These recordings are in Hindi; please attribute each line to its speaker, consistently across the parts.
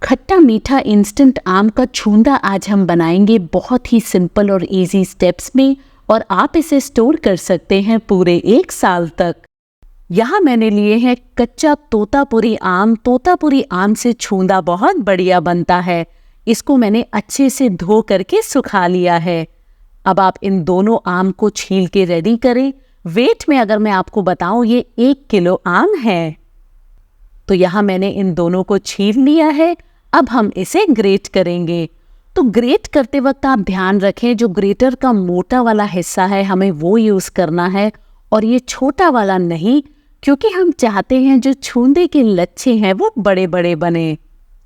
Speaker 1: खट्टा मीठा इंस्टेंट आम का छूंदा आज हम बनाएंगे बहुत ही सिंपल और इजी स्टेप्स में, और आप इसे स्टोर कर सकते हैं पूरे 1 साल तक। यहाँ मैंने लिए हैं कच्चा तोतापुरी आम। तोतापुरी आम से छूंदा बहुत बढ़िया बनता है। इसको मैंने अच्छे से धो करके सुखा लिया है। अब आप इन दोनों आम को छील के रेडी करें। वेट में अगर मैं आपको बताऊं, ये 1 किलो आम है। तो यहाँ मैंने इन दोनों को छील लिया है। अब हम इसे ग्रेट करेंगे। तो ग्रेट करते वक्त आप ध्यान रखें, जो ग्रेटर का मोटा वाला हिस्सा है हमें वो यूज़ करना है, और ये छोटा वाला नहीं, क्योंकि हम चाहते हैं जो छूंदे के लच्छे हैं वो बड़े बड़े बने।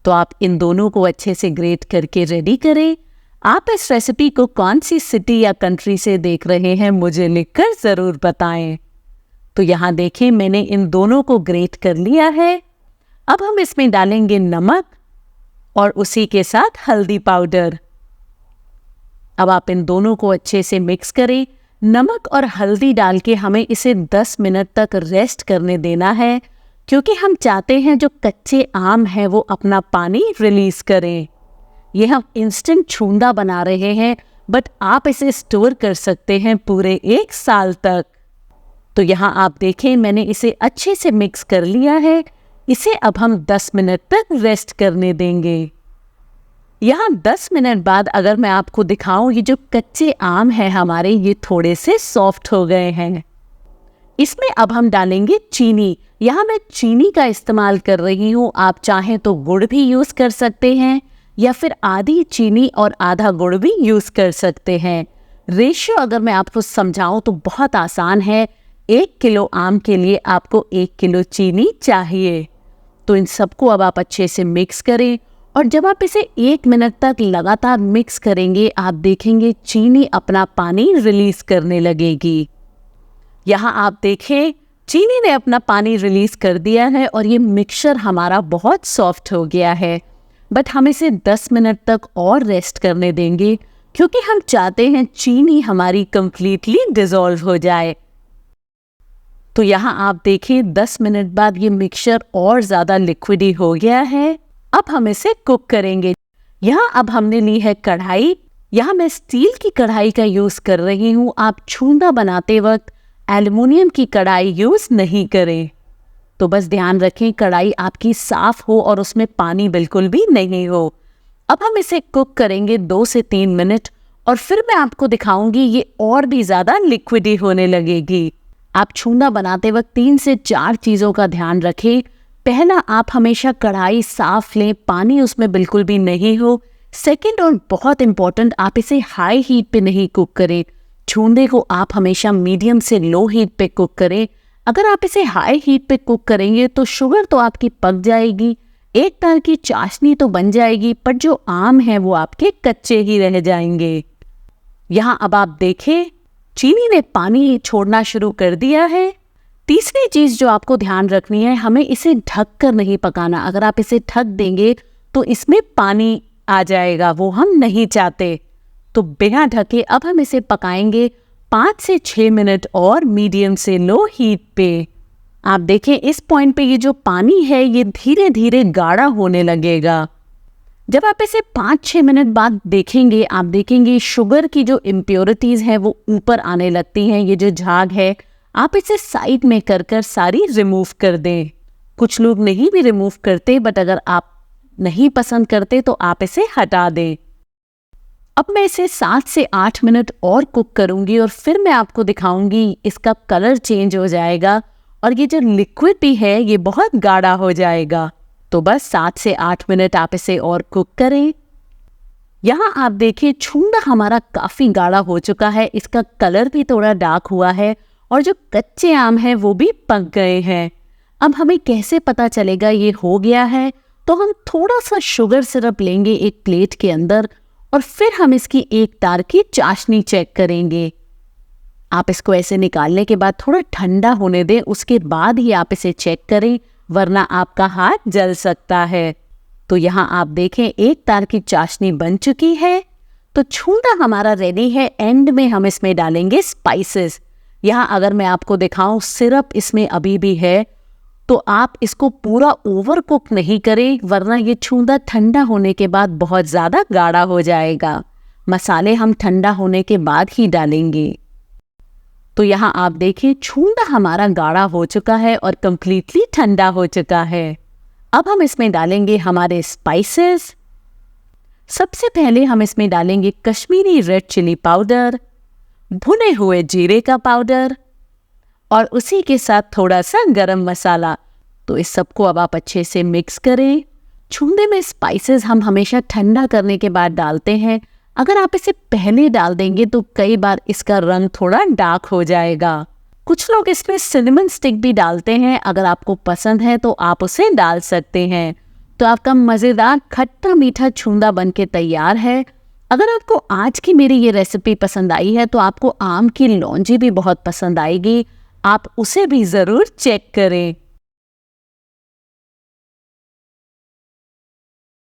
Speaker 1: तो आप इन दोनों को अच्छे से ग्रेट करके रेडी करें। आप इस रेसिपी को कौन सी सिटी या कंट्री से देख रहे हैं मुझे लिखकर ज़रूर बताएं। तो यहाँ देखें, मैंने इन दोनों को ग्रेट कर लिया है। अब हम इसमें डालेंगे नमक और उसी के साथ हल्दी पाउडर। अब आप इन दोनों को अच्छे से मिक्स करें। नमक और हल्दी डाल के हमें इसे 10 मिनट तक रेस्ट करने देना है, क्योंकि हम चाहते हैं जो कच्चे आम हैं वो अपना पानी रिलीज करें। ये हम इंस्टेंट छूंदा बना रहे हैं, बट आप इसे स्टोर कर सकते हैं पूरे 1 साल तक। तो यहाँ आप देखें, मैंने इसे अच्छे से मिक्स कर लिया है। इसे अब हम 10 मिनट तक रेस्ट करने देंगे। यहाँ 10 मिनट बाद अगर मैं आपको दिखाऊं, ये जो कच्चे आम हैं हमारे, ये थोड़े से सॉफ्ट हो गए हैं। इसमें अब हम डालेंगे चीनी। यहाँ मैं चीनी का इस्तेमाल कर रही हूँ। आप चाहें तो गुड़ भी यूज़ कर सकते हैं, या फिर आधी चीनी और आधा गुड़ भी यूज़ कर सकते हैं। रेशियो अगर मैं आपको समझाऊं तो बहुत आसान है। 1 किलो आम के लिए आपको 1 किलो चीनी चाहिए। तो इन सबको अब आप अच्छे से मिक्स करें, और जब आप इसे 1 मिनट तक लगातार मिक्स करेंगे, आप देखेंगे चीनी अपना पानी रिलीज करने लगेगी। यहाँ आप देखें, चीनी ने अपना पानी रिलीज कर दिया है और ये मिक्सचर हमारा बहुत सॉफ्ट हो गया है। बट हम इसे 10 मिनट तक और रेस्ट करने देंगे, क्योंकि हम चाहते हैं चीनी हमारी कंप्लीटली डिसॉल्व हो जाए। तो यहाँ आप देखिए 10 मिनट बाद ये मिक्सचर और ज़्यादा लिक्विडी हो गया है। अब हम इसे कुक करेंगे। यहाँ अब हमने ली है कढ़ाई। यहाँ मैं स्टील की कढ़ाई का यूज़ कर रही हूँ। आप छूंदा बनाते वक्त एल्युमिनियम की कढ़ाई यूज़ नहीं करें। तो बस ध्यान रखें कढ़ाई आपकी साफ़ हो और उसमें पानी बिल्कुल भी नहीं हो। अब हम इसे कुक करेंगे 2 से 3 मिनट, और फिर मैं आपको दिखाऊंगी ये और भी ज़्यादा लिक्विडी होने लगेगी। आप छूंदा बनाते वक्त 3 से 4 चीज़ों का ध्यान रखें। पहला, आप हमेशा कढ़ाई साफ लें, पानी उसमें बिल्कुल भी नहीं हो। सेकंड, और बहुत इंपॉर्टेंट, आप इसे हाई हीट पे नहीं कुक करें। छूंदे को आप हमेशा मीडियम से लो हीट पे कुक करें। अगर आप इसे हाई हीट पे कुक करेंगे तो शुगर तो आपकी पक जाएगी, एक तरह की चाशनी तो बन जाएगी, पर जो आम है वो आपके कच्चे ही रह जाएंगे। यहाँ अब आप देखें, चीनी ने पानी छोड़ना शुरू कर दिया है। तीसरी चीज़ जो आपको ध्यान रखनी है, हमें इसे ढक कर नहीं पकाना। अगर आप इसे ढक देंगे तो इसमें पानी आ जाएगा, वो हम नहीं चाहते। तो बिना ढके अब हम इसे पकाएंगे 5 से 6 मिनट और मीडियम से लो हीट पे। आप देखें इस पॉइंट पे ये जो पानी है ये धीरे धीरे गाढ़ा होने लगेगा। जब आप इसे 5-6 मिनट बाद देखेंगे, आप देखेंगे शुगर की जो इम्प्योरिटीज़ हैं वो ऊपर आने लगती हैं। ये जो झाग है, आप इसे साइड में कर कर सारी रिमूव कर दें। कुछ लोग नहीं भी रिमूव करते, बट अगर आप नहीं पसंद करते तो आप इसे हटा दें। अब मैं इसे 7 से 8 मिनट और कुक करूंगी, और फिर मैं आपको दिखाऊंगी इसका कलर चेंज हो जाएगा और ये जो लिक्विड भी है ये बहुत गाढ़ा हो जाएगा। तो बस 7 से 8 मिनट आप इसे और कुक करें। यहाँ आप देखिए छूंदा हमारा काफ़ी गाढ़ा हो चुका है, इसका कलर भी थोड़ा डार्क हुआ है, और जो कच्चे आम हैं वो भी पक गए हैं। अब हमें कैसे पता चलेगा ये हो गया है? तो हम थोड़ा सा शुगर सिरप लेंगे एक प्लेट के अंदर, और फिर हम इसकी एक तार की चाशनी चेक करेंगे। आप इसको ऐसे निकालने के बाद थोड़ा ठंडा होने दें, उसके बाद ही आप इसे चेक करें, वरना आपका हाथ जल सकता है। तो यहाँ आप देखें एक तार की चाशनी बन चुकी है। तो छूंदा हमारा रेडी है। एंड में हम इसमें डालेंगे स्पाइसेस। यहाँ अगर मैं आपको दिखाऊं, सिरप इसमें अभी भी है, तो आप इसको पूरा ओवर कुक नहीं करें, वरना ये छूंदा ठंडा होने के बाद बहुत ज़्यादा गाढ़ा हो जाएगा। मसाले हम ठंडा होने के बाद ही डालेंगे। तो यहाँ आप देखिए छूंदा हमारा गाढ़ा हो चुका है और कंप्लीटली ठंडा हो चुका है। अब हम इसमें डालेंगे हमारे स्पाइसेस। सबसे पहले हम इसमें डालेंगे कश्मीरी रेड चिली पाउडर, भुने हुए जीरे का पाउडर और उसी के साथ थोड़ा सा गरम मसाला। तो इस सबको अब आप अच्छे से मिक्स करें। छूंदे में स्पाइसेस हम हमेशा ठंडा करने के बाद डालते हैं। अगर आप इसे पहले डाल देंगे तो कई बार इसका रंग थोड़ा डार्क हो जाएगा। कुछ लोग इसमें सिनेमन स्टिक भी डालते हैं, अगर आपको पसंद है तो आप उसे डाल सकते हैं। तो आपका मज़ेदार खट्टा मीठा छूंदा बनके तैयार है। अगर आपको आज की मेरी ये रेसिपी पसंद आई है तो आपको आम की लौंजी भी बहुत पसंद आएगी। आप उसे भी ज़रूर चेक करें।